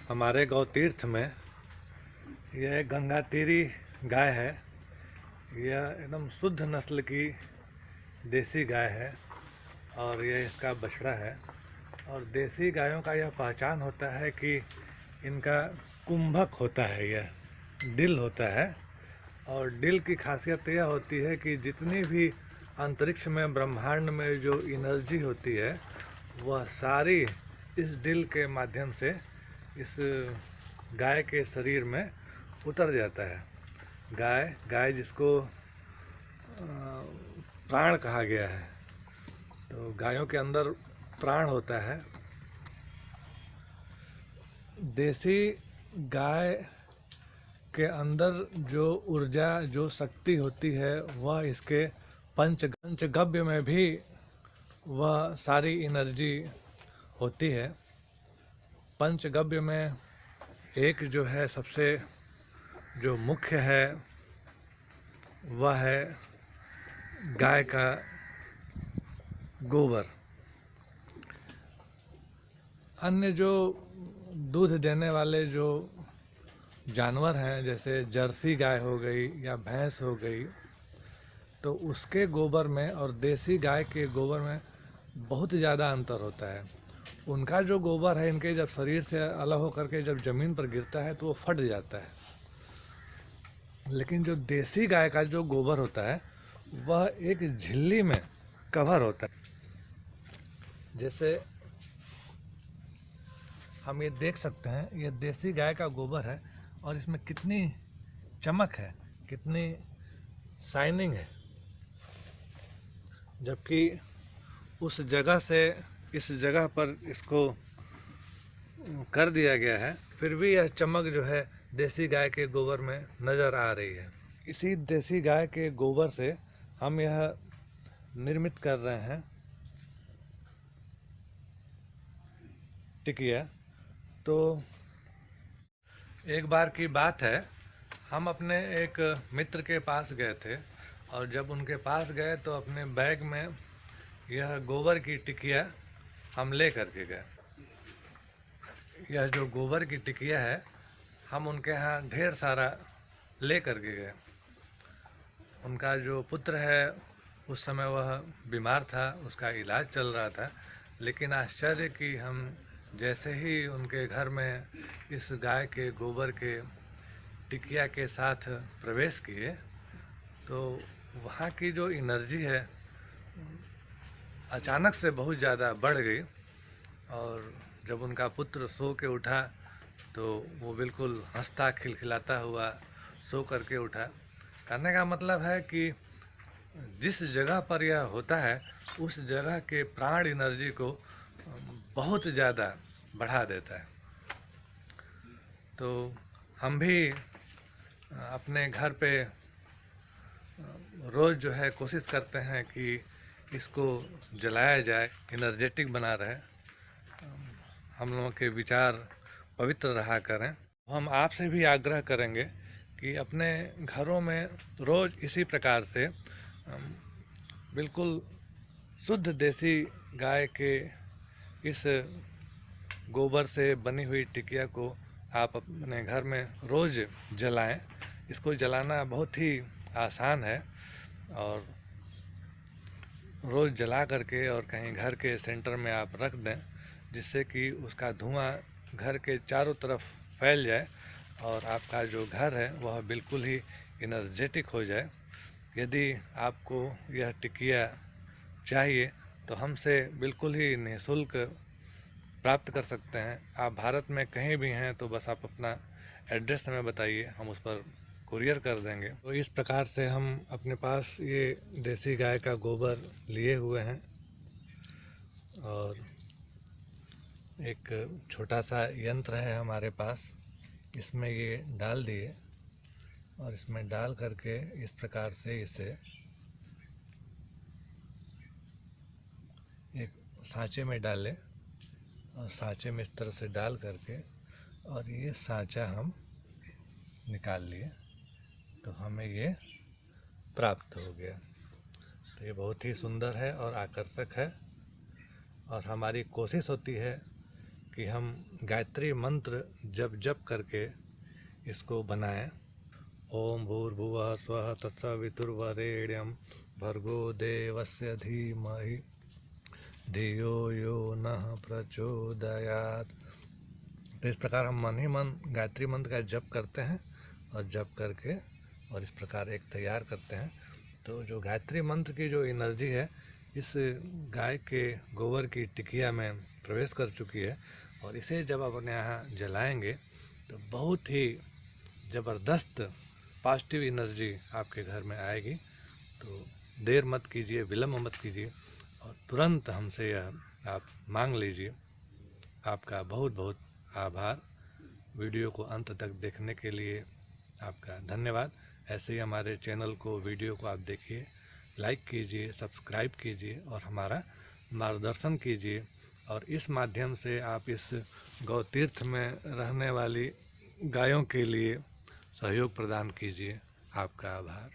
हमारे गौ तीर्थ में यह गंगा तीरी गाय है। यह एकदम शुद्ध नस्ल की देसी गाय है और यह इसका बछड़ा है। और देसी गायों का यह पहचान होता है कि इनका कुंभक होता है, यह डिल होता है। और डिल की खासियत यह होती है कि जितनी भी अंतरिक्ष में ब्रह्मांड में जो एनर्जी होती है वह सारी इस डिल के माध्यम से इस गाय के शरीर में उतर जाता है। गाय जिसको प्राण कहा गया है, तो गायों के अंदर प्राण होता है। देसी गाय के अंदर जो ऊर्जा, जो शक्ति होती है वह इसके पंचगव्य में भी वह सारी एनर्जी होती है। पंचगव्य में एक जो है सबसे जो मुख्य है वह है गाय का गोबर। अन्य जो दूध देने वाले जो जानवर हैं, जैसे जर्सी गाय हो गई या भैंस हो गई, तो उसके गोबर में और देसी गाय के गोबर में बहुत ज़्यादा अंतर होता है। उनका जो गोबर है, इनके जब शरीर से अलग होकर के जब ज़मीन पर गिरता है तो वो फट जाता है। लेकिन जो देसी गाय का जो गोबर होता है वह एक झिल्ली में कवर होता है। जैसे हम ये देख सकते हैं, ये देसी गाय का गोबर है और इसमें कितनी चमक है, कितनी शाइनिंग है। जबकि उस जगह से इस जगह पर इसको कर दिया गया है, फिर भी यह चमक जो है देसी गाय के गोबर में नज़र आ रही है। इसी देसी गाय के गोबर से हम यह निर्मित कर रहे हैं टिकिया। तो एक बार की बात है, हम अपने एक मित्र के पास गए थे और जब उनके पास गए तो अपने बैग में यह गोबर की टिकिया हम ले करके गए। यह जो गोबर की टिकिया है हम उनके यहाँ ढेर सारा ले करके गए। उनका जो पुत्र है उस समय वह बीमार था, उसका इलाज चल रहा था। लेकिन आश्चर्य कि हम जैसे ही उनके घर में इस गाय के गोबर के टिकिया के साथ प्रवेश किए तो वहाँ की जो एनर्जी है अचानक से बहुत ज़्यादा बढ़ गई। और जब उनका पुत्र सो के उठा तो वो बिल्कुल हंसता खिलखिलाता हुआ सो करके उठा। कहने का मतलब है कि जिस जगह पर यह होता है उस जगह के प्राण एनर्जी को बहुत ज़्यादा बढ़ा देता है। तो हम भी अपने घर पे रोज़ जो है कोशिश करते हैं कि इसको जलाया जाए, एनर्जेटिक बना रहे, हम लोगों के विचार पवित्र रहा करें। हम आपसे भी आग्रह करेंगे कि अपने घरों में रोज़ इसी प्रकार से बिल्कुल शुद्ध देसी गाय के इस गोबर से बनी हुई टिकिया को आप अपने घर में रोज़ जलाएं। इसको जलाना बहुत ही आसान है और रोज़ जला करके और कहीं घर के सेंटर में आप रख दें, जिससे कि उसका धुआं घर के चारों तरफ फैल जाए और आपका जो घर है वह बिल्कुल ही एनर्जेटिक हो जाए। यदि आपको यह टिकिया चाहिए तो हमसे बिल्कुल ही निःशुल्क प्राप्त कर सकते हैं। आप भारत में कहीं भी हैं तो बस आप अपना एड्रेस हमें बताइए, हम उस पर कुरियर कर देंगे। तो इस प्रकार से हम अपने पास ये देसी गाय का गोबर लिए हुए हैं और एक छोटा सा यंत्र है हमारे पास, इसमें ये डाल दिए और इसमें डाल करके इस प्रकार से इसे एक सांचे में डालें और सांचे में इस तरह से डाल करके और ये सांचा हम निकाल लिए तो हमें ये प्राप्त हो गया। तो ये बहुत ही सुंदर है और आकर्षक है और हमारी कोशिश होती है कि हम गायत्री मंत्र जप करके इसको बनाएं। ओम भूर्भुवः स्वः तत्सवितुर्वरेण्यं भर्गो देवस्य धीमहि धियो यो नः प्रचोदयात्। तो इस प्रकार हम मन ही मन गायत्री मंत्र का जप करते हैं और जप करके और इस प्रकार एक तैयार करते हैं। तो जो गायत्री मंत्र की जो एनर्जी है इस गाय के गोबर की टिकिया में प्रवेश कर चुकी है और इसे जब आप अपने यहाँ जलाएंगे तो बहुत ही ज़बरदस्त पॉजिटिव एनर्जी आपके घर में आएगी। तो देर मत कीजिए, विलम्ब मत कीजिए और तुरंत हमसे यह आप मांग लीजिए। आपका बहुत बहुत आभार। वीडियो को अंत तक देखने के लिए आपका धन्यवाद। ऐसे ही हमारे चैनल को, वीडियो को आप देखिए, लाइक कीजिए, सब्सक्राइब कीजिए और हमारा मार्गदर्शन कीजिए। और इस माध्यम से आप इस गौ तीर्थ में रहने वाली गायों के लिए सहयोग प्रदान कीजिए। आपका आभार।